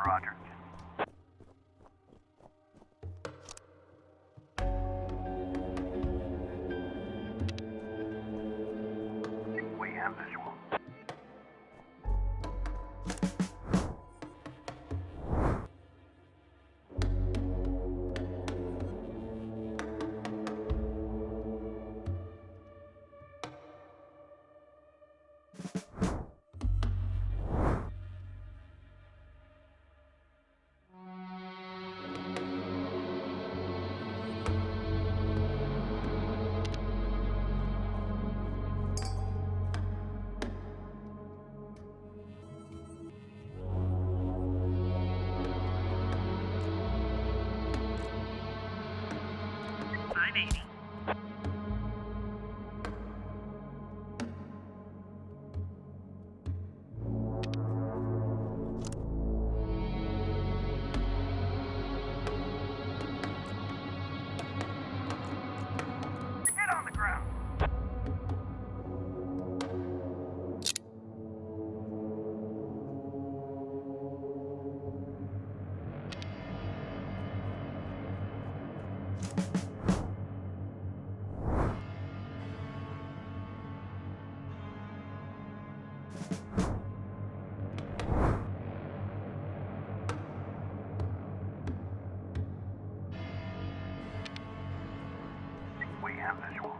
Roger. We have visual. We have visual.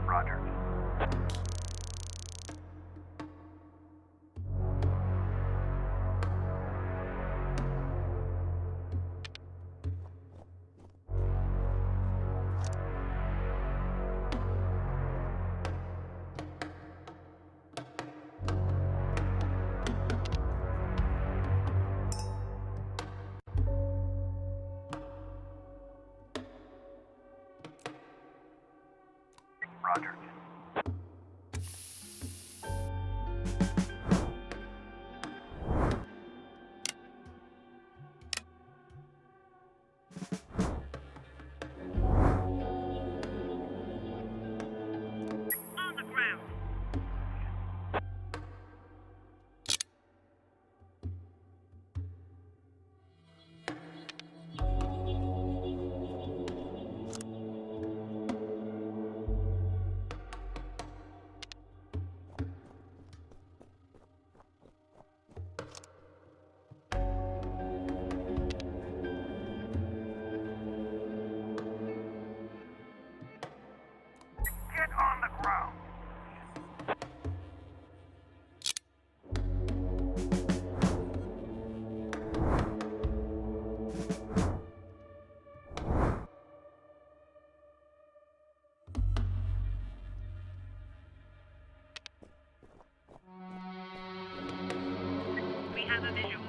Roger. Roger. On the ground. Get on the ground. We have a visual.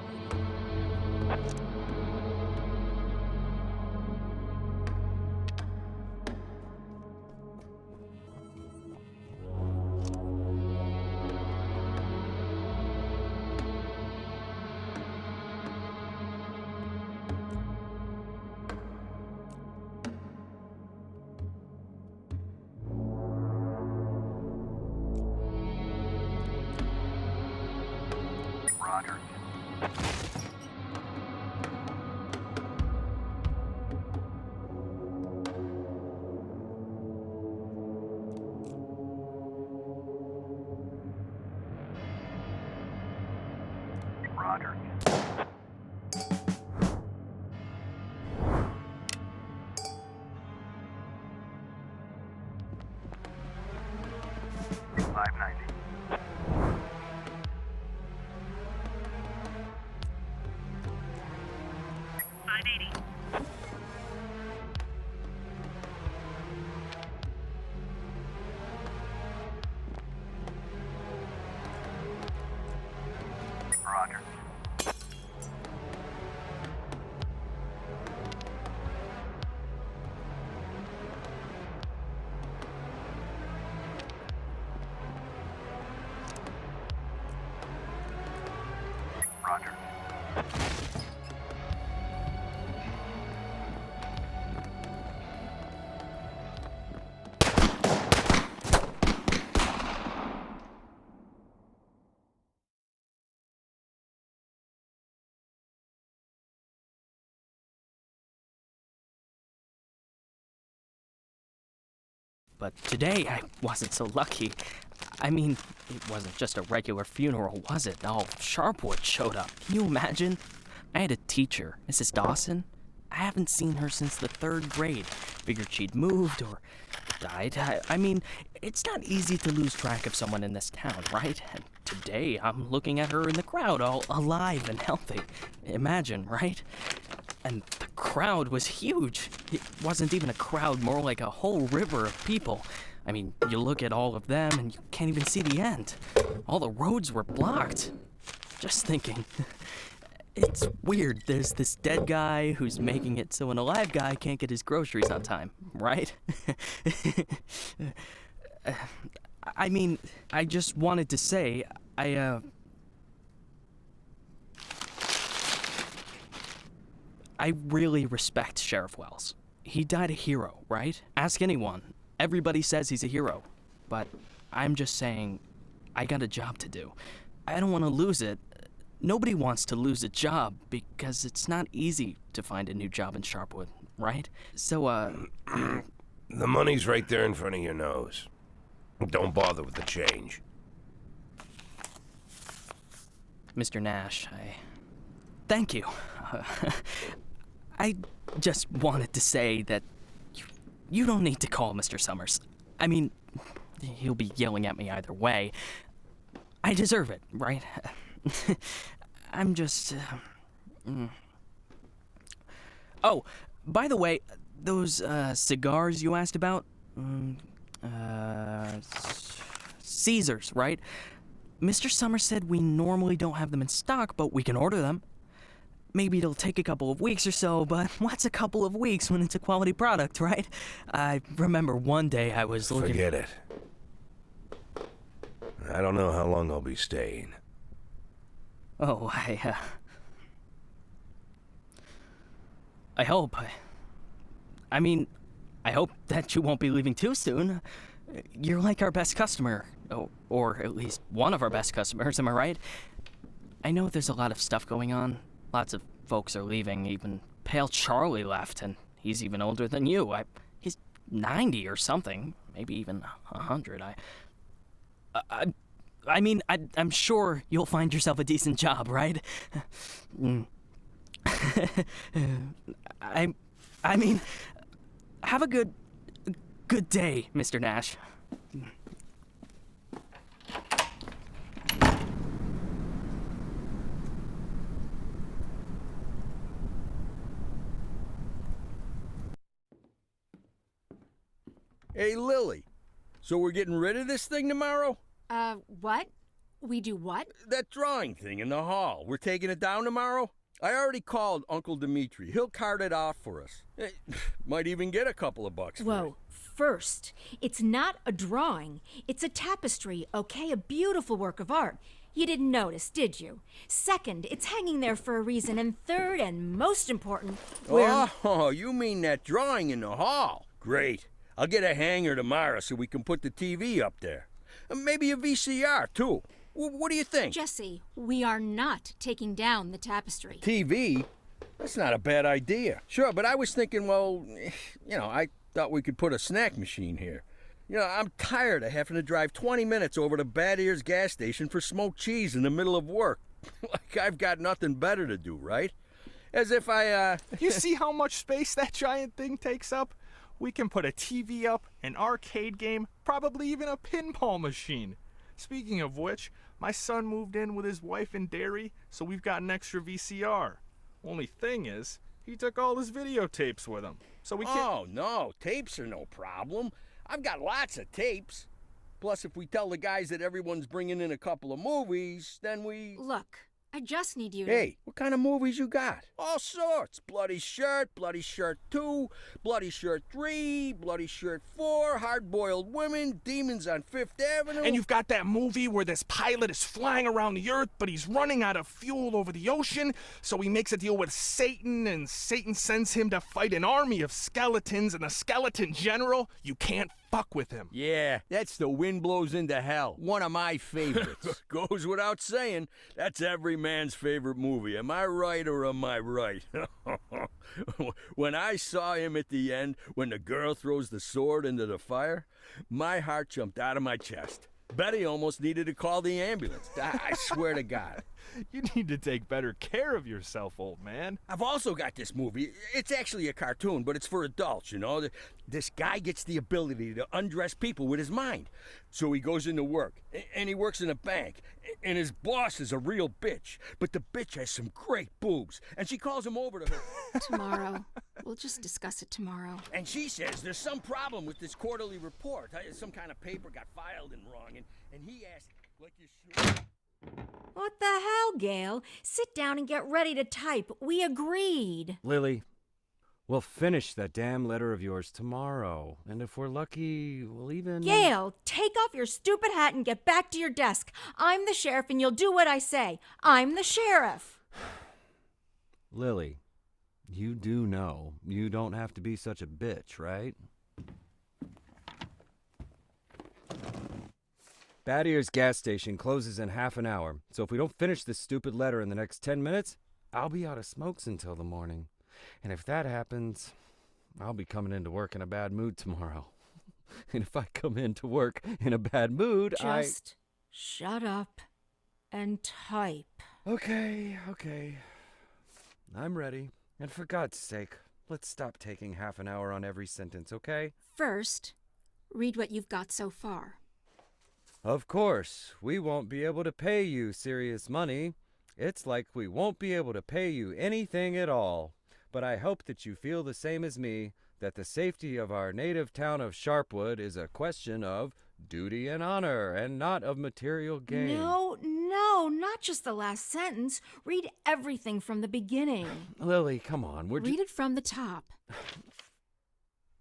Roger. Roger. $590. 580. Roger. Roger. but today I wasn't so lucky. I mean, it wasn't just a regular funeral, was it? All Sharpwood showed up. Can you imagine? I had a teacher, Mrs. Dawson. I haven't seen her since the 3rd grade. Figured she'd moved or died. I mean, it's not easy to lose track of someone in this town, right? And today, I'm looking at her in the crowd, all alive and healthy. Imagine, right? And the crowd was huge. It wasn't even a crowd, more like a whole river of people. I mean, you look at all of them and you can't even see the end. All the roads were blocked. Just thinking. It's weird. There's this dead guy who's making it so an alive guy can't get his groceries on time, right? I mean, I just wanted to say, I really respect Sheriff Wells. He died a hero, right? Ask anyone. Everybody says he's a hero. But I'm just saying, I got a job to do. I don't want to lose it. Nobody wants to lose a job because it's not easy to find a new job in Sharpwood, right? So, The money's right there in front of your nose. Don't bother with the change. Mr. Nash, thank you. I just wanted to say that you don't need to call Mr. Summers. I mean, he'll be yelling at me either way. I deserve it, right? I'm just... Oh, by the way, those cigars you asked about? Caesars, right? Mr. Summers said we normally don't have them in stock, but we can order them. Maybe it'll take a couple of weeks or so, but what's a couple of weeks when it's a quality product, right? I remember one day I was looking... Forget it. I don't know how long I'll be staying. Oh, I hope. I mean, I hope that you won't be leaving too soon. You're like our best customer, or at least one of our best customers, am I right? I know there's a lot of stuff going on. Lots of folks are leaving. Even Pale Charlie left, and he's even older than you. He's 90 or something, maybe even 100. I mean, I'm sure you'll find yourself a decent job, right? I mean, have a good day, Mr. Nash. Hey, Lily. So we're getting rid of this thing tomorrow? What? We do what? That drawing thing in the hall. We're taking it down tomorrow? I already called Uncle Dimitri. He'll cart it off for us. Might even get a couple of bucks for it. Whoa. First, it's not a drawing. It's a tapestry, okay? A beautiful work of art. You didn't notice, did you? Second, it's hanging there for a reason. And third, and most important, Oh, you mean that drawing in the hall? Great. I'll get a hanger tomorrow so we can put the TV up there. And maybe a VCR, too. What do you think? Jesse, we are not taking down the tapestry. TV? That's not a bad idea. Sure, but I was thinking, well, I thought we could put a snack machine here. I'm tired of having to drive 20 minutes over to Bad Ears gas station for smoked cheese in the middle of work. Like I've got nothing better to do, right? As if You see how much space that giant thing takes up? We can put a TV up, an arcade game, probably even a pinball machine. Speaking of which, my son moved in with his wife and dairy, so we've got an extra VCR. Only thing is, he took all his videotapes with him, so we can't... Oh, no, tapes are no problem. I've got lots of tapes. Plus, if we tell the guys that everyone's bringing in a couple of movies, then we... Look, I just need you to... Hey, what kind of movies you got? All sorts. Bloody Shirt 2, Bloody Shirt 3, Bloody Shirt 4, Hard-Boiled Women, Demons on Fifth Avenue. And you've got that movie where this pilot is flying around the Earth, but he's running out of fuel over the ocean, so he makes a deal with Satan, and Satan sends him to fight an army of skeletons, and the skeleton general, you can't fuck with him. Yeah, that's The Wind Blows into Hell. One of my favorites. Goes without saying, that's every man's favorite movie. Am I right or am I right? When I saw him at the end, when the girl throws the sword into the fire, my heart jumped out of my chest. Betty almost needed to call the ambulance. I swear to God. You need to take better care of yourself, old man. I've also got this movie. It's actually a cartoon, but it's for adults, you know. This guy gets the ability to undress people with his mind. So he goes into work, and he works in a bank, and his boss is a real bitch. But the bitch has some great boobs, and she calls him over to her. Tomorrow. We'll just discuss it tomorrow. And she says there's some problem with this quarterly report. Some kind of paper got filed in wrong, and he asked, like you should... What the hell, Gail? Sit down and get ready to type. We agreed. Lily, we'll finish that damn letter of yours tomorrow. And if we're lucky, we'll even... Gail, take off your stupid hat and get back to your desk. I'm the sheriff and you'll do what I say. I'm the sheriff. Lily, you do know you don't have to be such a bitch, right? Bad Ears gas station closes in half an hour, so if we don't finish this stupid letter in the next 10 minutes, I'll be out of smokes until the morning. And if that happens, I'll be coming into work in a bad mood tomorrow. And if I come into work in a bad mood, Just shut up and type. Okay. I'm ready. And for God's sake, let's stop taking half an hour on every sentence, okay? First, read what you've got so far. Of course, we won't be able to pay you serious money. It's like we won't be able to pay you anything at all. But I hope that you feel the same as me, that the safety of our native town of Sharpwood is a question of duty and honor, and not of material gain. No, not just the last sentence. Read everything from the beginning. Lily, come on, Read it from the top.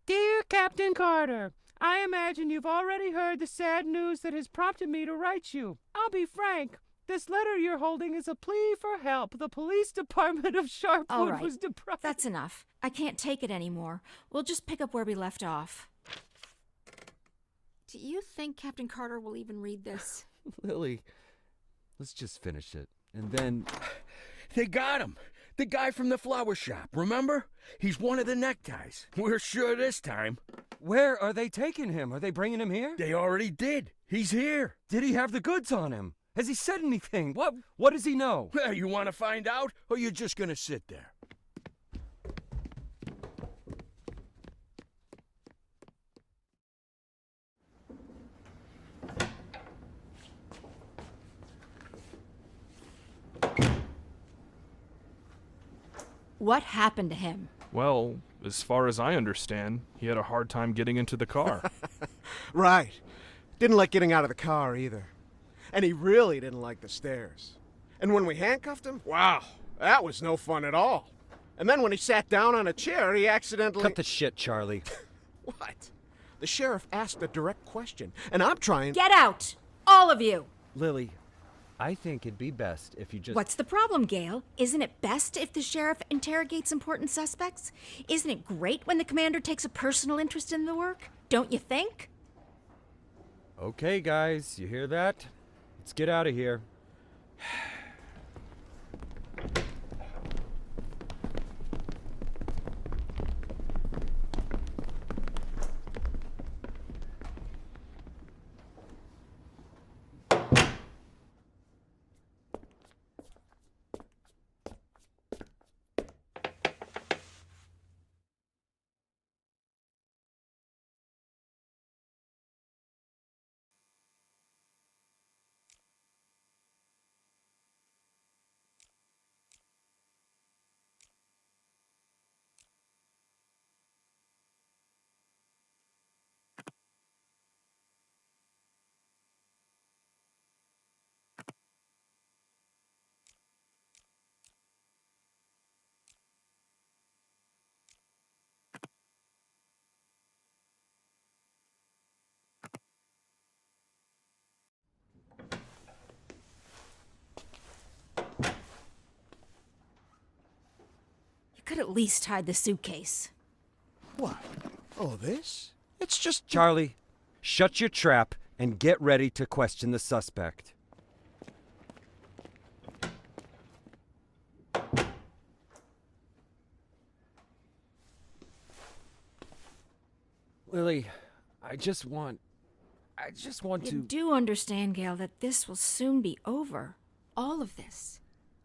Dear Captain Carter, I imagine you've already heard the sad news that has prompted me to write you. I'll be frank. This letter you're holding is a plea for help. The police department of Sharpwood All right, was deprived. that's enough. I can't take it anymore. We'll just pick up where we left off. Do you think Captain Carter will even read this? Lily, let's just finish it. And then... They got him. The guy from the flower shop, remember? He's one of the neckties. We're sure this time. Where are they taking him? Are they bringing him here? They already did. He's here. Did he have the goods on him? Has he said anything? What does he know? Well, you want to find out, or you're just going to sit there? What happened to him? Well, as far as I understand, he had a hard time getting into the car. Right. Didn't like getting out of the car either. And he really didn't like the stairs. And when we handcuffed him, wow, that was no fun at all. And then when he sat down on a chair, he accidentally... Cut the shit, Charlie. What? The sheriff asked a direct question, and I'm trying... Get out! All of you! Lily, I think it'd be best if you just... What's the problem, Gail? Isn't it best if the sheriff interrogates important suspects? Isn't it great when the commander takes a personal interest in the work? Don't you think? Okay, guys, you hear that? Let's get out of here. You could at least hide the suitcase. What? Oh, this? It's just... Charlie, shut your trap and get ready to question the suspect. Lily, I just want You to... do understand, Gail, that this will soon be over. All of this.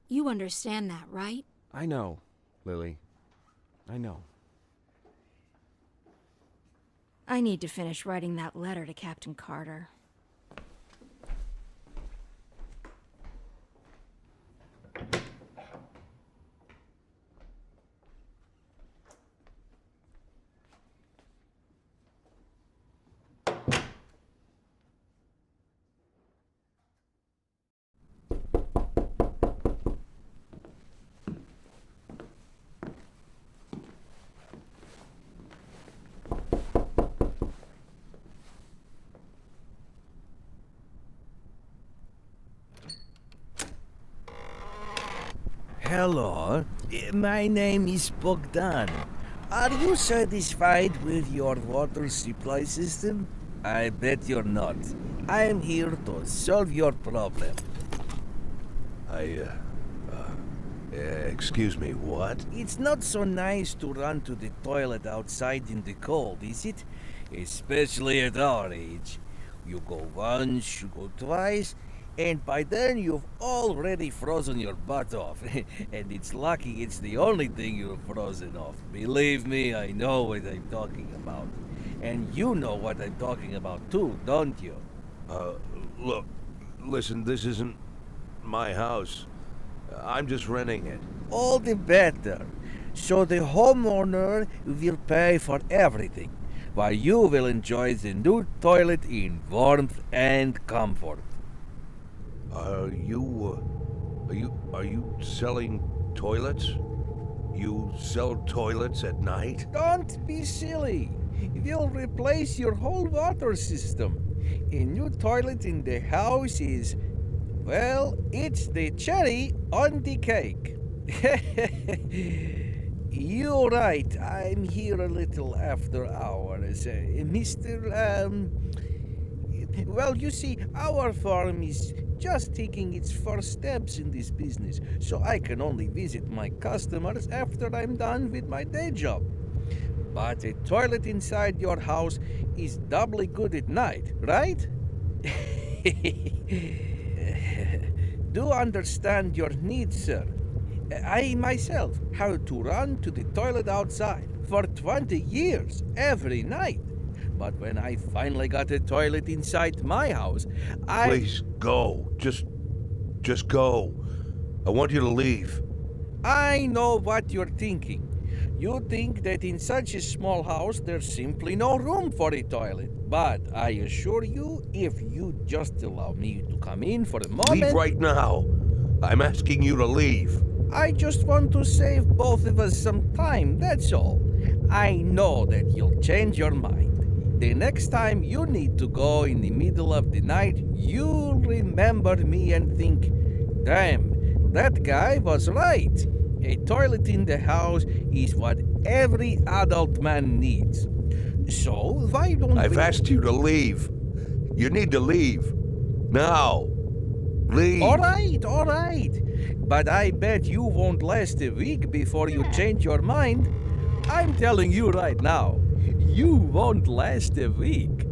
You understand that, right? I know, Lily. I know. I need to finish writing that letter to Captain Carter. Hello, my name is Bogdan. Are you satisfied with your water supply system? I bet you're not. I'm here to solve your problem. Excuse me, what? It's not so nice to run to the toilet outside in the cold, is it? Especially at our age. You go once, you go twice, and by then you've already frozen your butt off. And it's lucky it's the only thing you've frozen off. Believe me, I know what I'm talking about. And you know what I'm talking about too, don't you? Look, listen, this isn't my house. I'm just renting it. All the better. So the homeowner will pay for everything, while you will enjoy the new toilet in warmth and comfort. Are you selling toilets? You sell toilets at night? Don't be silly. We'll replace your whole water system. A new toilet in the house is, well, it's the cherry on the cake. You're right. I'm here a little after hours. Well, you see, our farm is just taking its first steps in this business, so I can only visit my customers after I'm done with my day job. But a toilet inside your house is doubly good at night, right? Do understand your needs, sir. I myself had to run to the toilet outside for 20 years every night. But when I finally got a toilet inside my house, Please go. Just go. I want you to leave. I know what you're thinking. You think that in such a small house there's simply no room for a toilet. But I assure you, if you just allow me to come in for a moment... Leave right now. I'm asking you to leave. I just want to save both of us some time, that's all. I know that you'll change your mind. The next time you need to go in the middle of the night, you'll remember me and think, damn, that guy was right. A toilet in the house is what every adult man needs. So why don't I've asked you to leave. You need to leave. Now. Leave. All right. But I bet you won't last a week before you change your mind. I'm telling you right now, you won't last a week.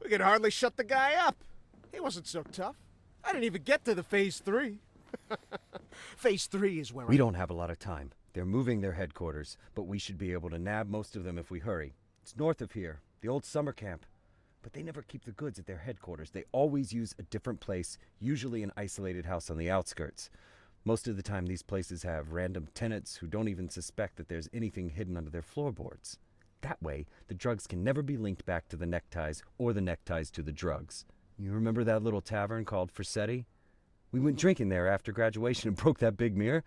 We could hardly shut the guy up. He wasn't so tough. I didn't even get to the Phase 3. Phase 3 is where We don't have a lot of time. They're moving their headquarters, but we should be able to nab most of them if we hurry. It's north of here, the old summer camp. But they never keep the goods at their headquarters. They always use a different place, usually an isolated house on the outskirts. Most of the time, these places have random tenants who don't even suspect that there's anything hidden under their floorboards. That way, the drugs can never be linked back to the neckties or the neckties to the drugs. You remember that little tavern called Frissetti? We went drinking there after graduation and broke that big mirror.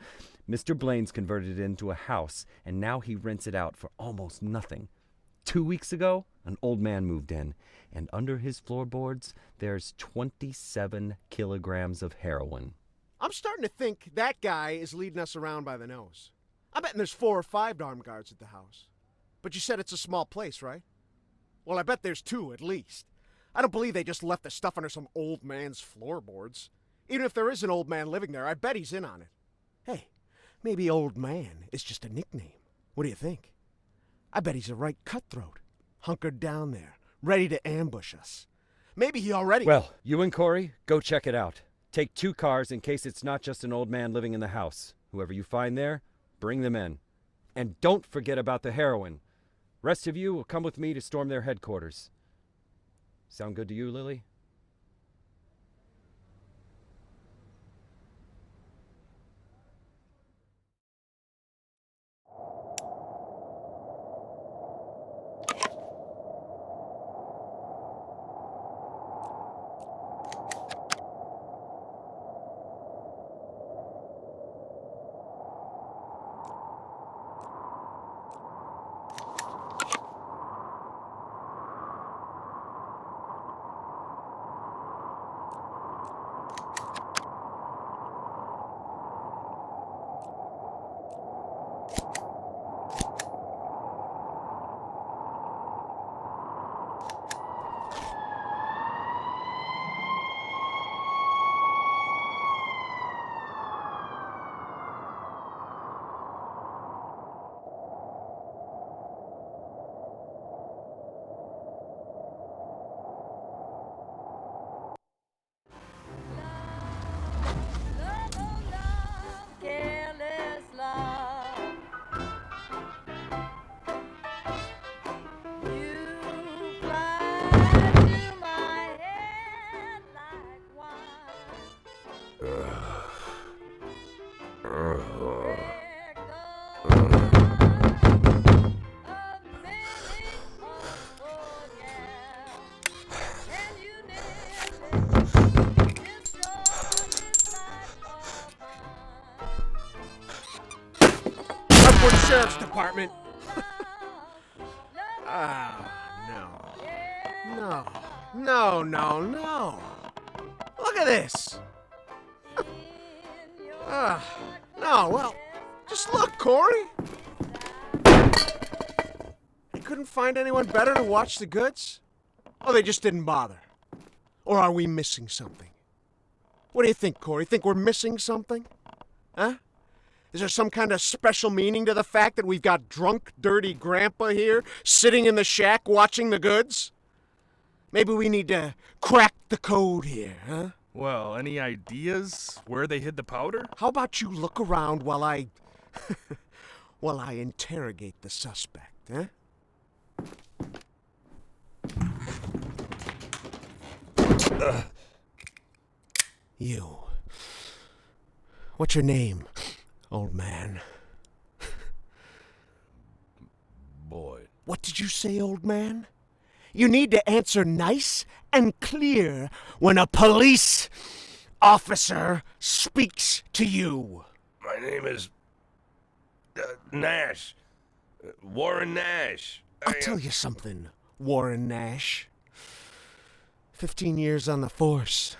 Mr. Blaine's converted it into a house, and now he rents it out for almost nothing. 2 weeks ago, an old man moved in, and under his floorboards, there's 27 kilograms of heroin. I'm starting to think that guy is leading us around by the nose. I bet there's 4 or 5 armed guards at the house. But you said it's a small place, right? Well, I bet there's 2 at least. I don't believe they just left the stuff under some old man's floorboards. Even if there is an old man living there, I bet he's in on it. Hey, maybe old man is just a nickname. What do you think? I bet he's a right cutthroat, hunkered down there, ready to ambush us. Maybe he already... Well, you and Corey, go check it out. Take 2 cars in case it's not just an old man living in the house. Whoever you find there, bring them in. And don't forget about the heroin. Rest of you will come with me to storm their headquarters. Sound good to you, Lily? Sheriff's Department. No. Look at this. No, well, just look, Corey. They couldn't find anyone better to watch the goods? Oh, they just didn't bother. Or are we missing something? What do you think, Corey? Think we're missing something? Huh? Is there some kind of special meaning to the fact that we've got drunk, dirty grandpa here, sitting in the shack watching the goods? Maybe we need to crack the code here, huh? Well, any ideas where they hid the powder? How about you look around while I... while I interrogate the suspect, huh? You. What's your name, old man? Boyd. What did you say, old man? You need to answer nice and clear when a police officer speaks to you. My name is... Nash. Warren Nash. I'll tell you something, Warren Nash. 15 years on the force.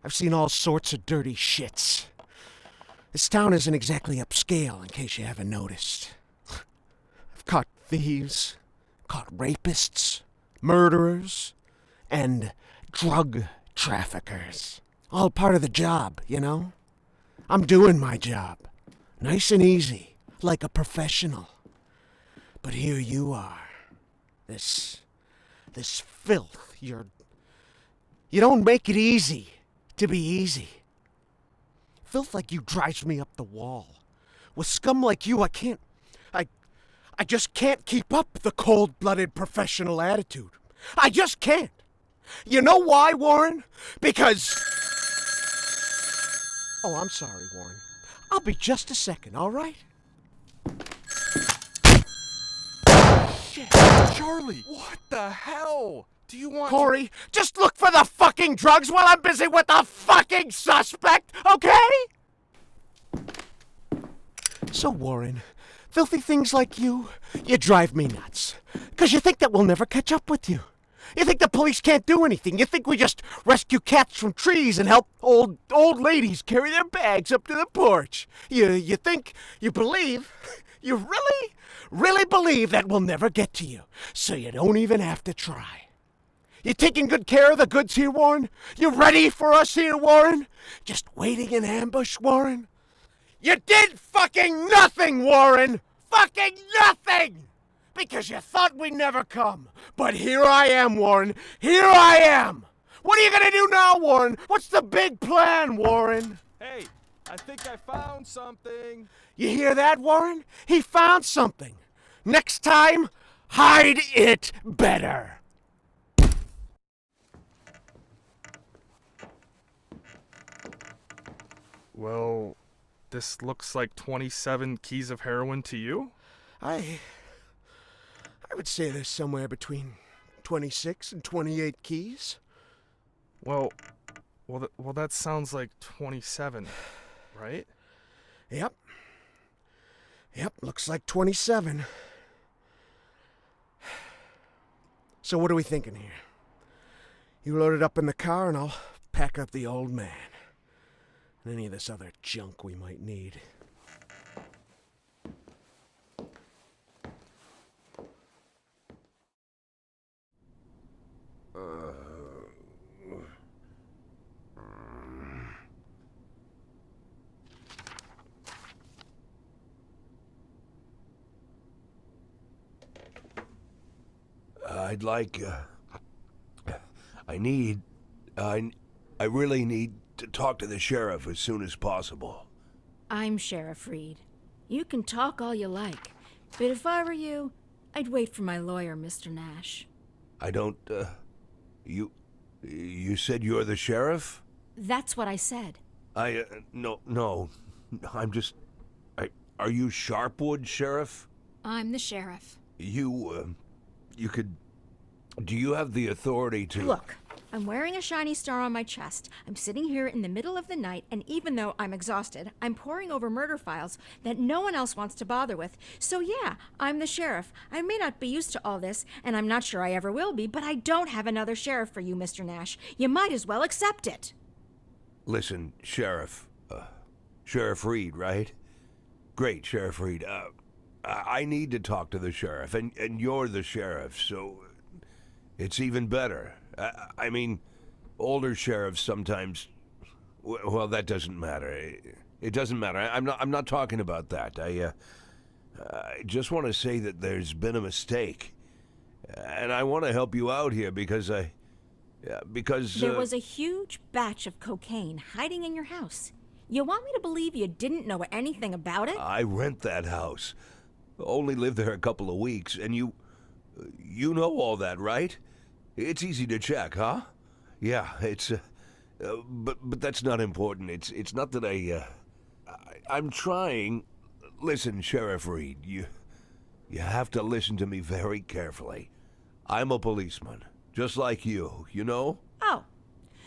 I've seen all sorts of dirty shits. This town isn't exactly upscale, in case you haven't noticed. I've caught thieves, caught rapists, murderers, and drug traffickers. All part of the job, you know? I'm doing my job. Nice and easy, like a professional. But here you are. This filth you're You don't make it easy to be easy. Filth like you drives me up the wall. With scum like you, I just can't keep up the cold-blooded professional attitude. I just can't. You know why, Warren? Because... Oh, I'm sorry, Warren. I'll be just a second, all right? Shit, Charlie, what the hell? Do you want Corey, just look for the fucking drugs while I'm busy with the fucking suspect, okay? So, Warren, filthy things like you drive me nuts. 'Cause you think that we'll never catch up with you. You think the police can't do anything. You think we just rescue cats from trees and help old ladies carry their bags up to the porch. You think, you believe, you really believe that we'll never get to you. So you don't even have to try. You taking good care of the goods here, Warren? You ready for us here, Warren? Just waiting in ambush, Warren? You did fucking nothing, Warren! Fucking nothing! Because you thought we'd never come. But here I am, Warren. Here I am! What are you gonna do now, Warren? What's the big plan, Warren? Hey, I think I found something. You hear that, Warren? He found something. Next time, hide it better. Well, this looks like 27 keys of heroin to you? I would say there's somewhere between 26 and 28 keys. Well, that sounds like 27, right? Yep, looks like 27. So what are we thinking here? You load it up in the car and I'll pack up the old man. And any of this other junk we might need. I'd like, I really need to talk to the sheriff as soon as possible. I'm Sheriff Reed. You can talk all you like, but if I were you, I'd wait for my lawyer, Mr. Nash. I don't, you said you're the sheriff? That's what I said. No, I'm just, are you Sharpwood, Sheriff? I'm the sheriff. Do you have the authority to... Look, I'm wearing a shiny star on my chest. I'm sitting here in the middle of the night, and even though I'm exhausted, I'm poring over murder files that no one else wants to bother with. So yeah, I'm the sheriff. I may not be used to all this, and I'm not sure I ever will be, but I don't have another sheriff for you, Mr. Nash. You might as well accept it. Listen, Sheriff. Sheriff Reed, right? Great, Sheriff Reed. I need to talk to the sheriff, and you're the sheriff, so it's even better. I mean, older sheriffs sometimes... Well, that doesn't matter. It doesn't matter. I'm not talking about that. I just want to say that there's been a mistake. And I want to help you out here because There was a huge batch of cocaine hiding in your house. You want me to believe you didn't know anything about it? I rent that house. Only lived there a couple of weeks, and you know all that, right? It's easy to check, huh? Yeah, it's, but that's not important. It's not that I'm trying. Listen, Sheriff Reed, you have to listen to me very carefully. I'm a policeman, just like you know? Oh,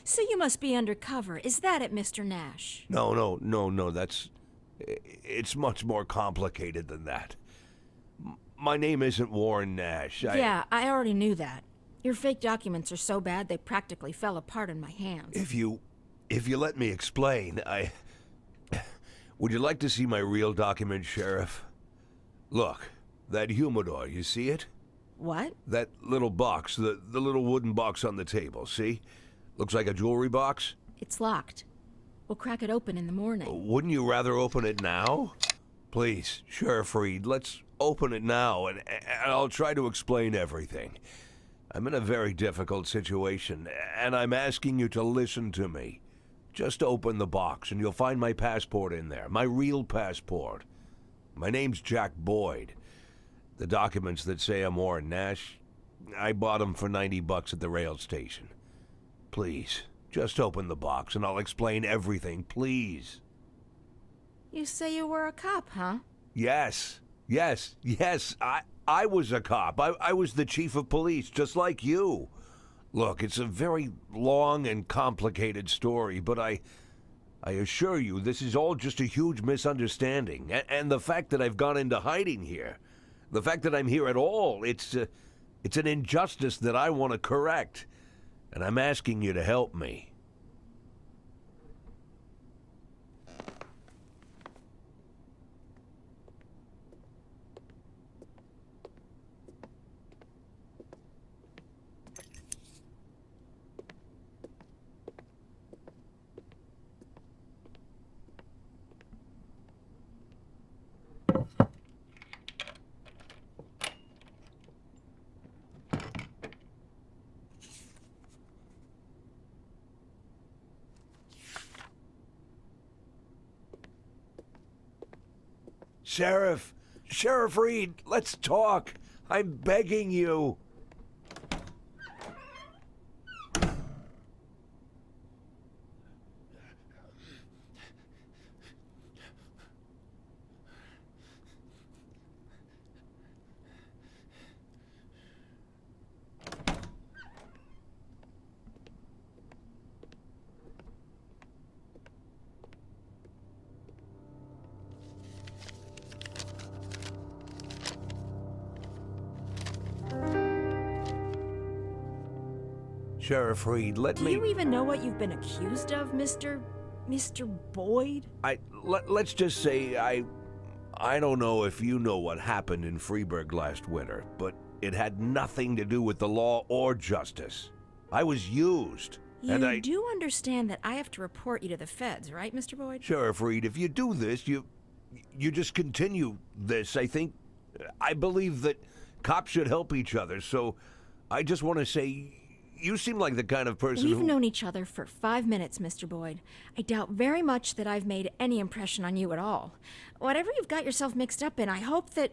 so you must be undercover. Is that it, Mr. Nash? No, it's much more complicated than that. My name isn't Warren Nash. Yeah, I already knew that. Your fake documents are so bad they practically fell apart in my hands. If you let me explain, would you like to see my real document, Sheriff? Look, that humidor, you see it? What? That little box, the little wooden box on the table, see? Looks like a jewelry box? It's locked. We'll crack it open in the morning. Wouldn't you rather open it now? Please, Sheriff Reed, let's open it now, and I'll try to explain everything. I'm in a very difficult situation, and I'm asking you to listen to me. Just open the box, and you'll find my passport in there, my real passport. My name's Jack Boyd. The documents that say I'm Warren Nash, I bought them for $90 at the rail station. Please, just open the box, and I'll explain everything, please. You say you were a cop, huh? Yes. I was a cop. I was the chief of police, just like you. Look, it's a very long and complicated story, but I assure you this is all just a huge misunderstanding. And the fact that I've gone into hiding here, the fact that I'm here at all, it's an injustice that I want to correct. And I'm asking you to help me. Sheriff Reed, let's talk. I'm begging you. Sheriff Reed, let me... Do you even know what you've been accused of, Mr. Boyd? Let's just say I don't know if you know what happened in Freeburg last winter, but it had nothing to do with the law or justice. I was used. You do understand that I have to report you to the feds, right, Mr. Boyd? Sheriff Reed, if you do this, you just continue this. I believe that cops should help each other, so I just want to say... You seem like the kind of person We've known each other for 5 minutes, Mr. Boyd. I doubt very much that I've made any impression on you at all. Whatever you've got yourself mixed up in, I hope that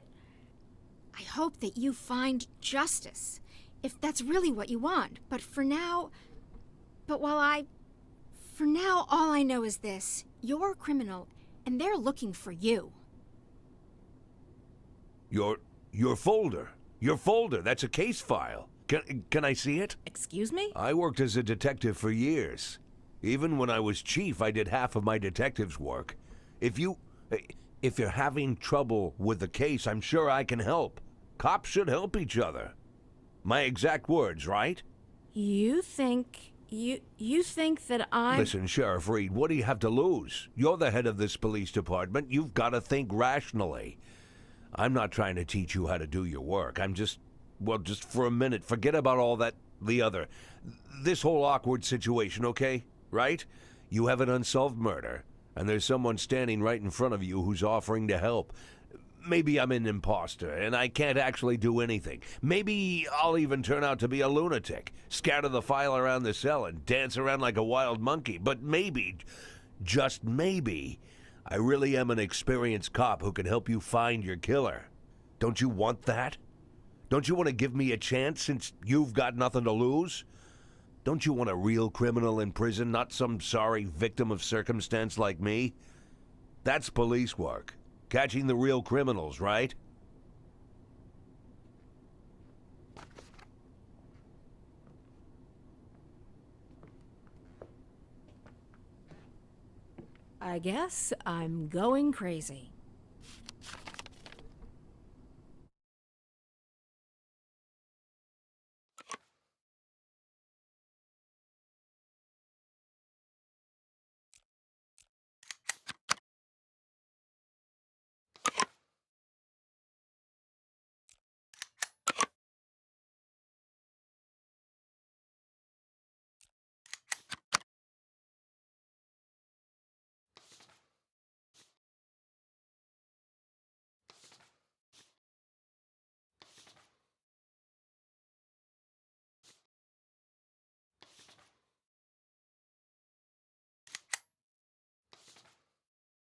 you find justice, if that's really what you want. But for now, all I know is this. You're a criminal, and they're looking for you. Your folder. That's a case file. Can I see it? Excuse me? I worked as a detective for years. Even when I was chief, I did half of my detective's work. If you're having trouble with the case, I'm sure I can help. Cops should help each other. My exact words, right? You think that I'm... Listen, Sheriff Reed, what do you have to lose? You're the head of this police department. You've got to think rationally. I'm not trying to teach you how to do your work. I'm just for a minute, forget about all that, this whole awkward situation, okay? Right? You have an unsolved murder, and there's someone standing right in front of you who's offering to help. Maybe I'm an imposter, and I can't actually do anything. Maybe I'll even turn out to be a lunatic, scatter the file around the cell and dance around like a wild monkey. But maybe, just maybe, I really am an experienced cop who can help you find your killer. Don't you want that? Don't you want to give me a chance since you've got nothing to lose? Don't you want a real criminal in prison, not some sorry victim of circumstance like me? That's police work. Catching the real criminals, right? I guess I'm going crazy.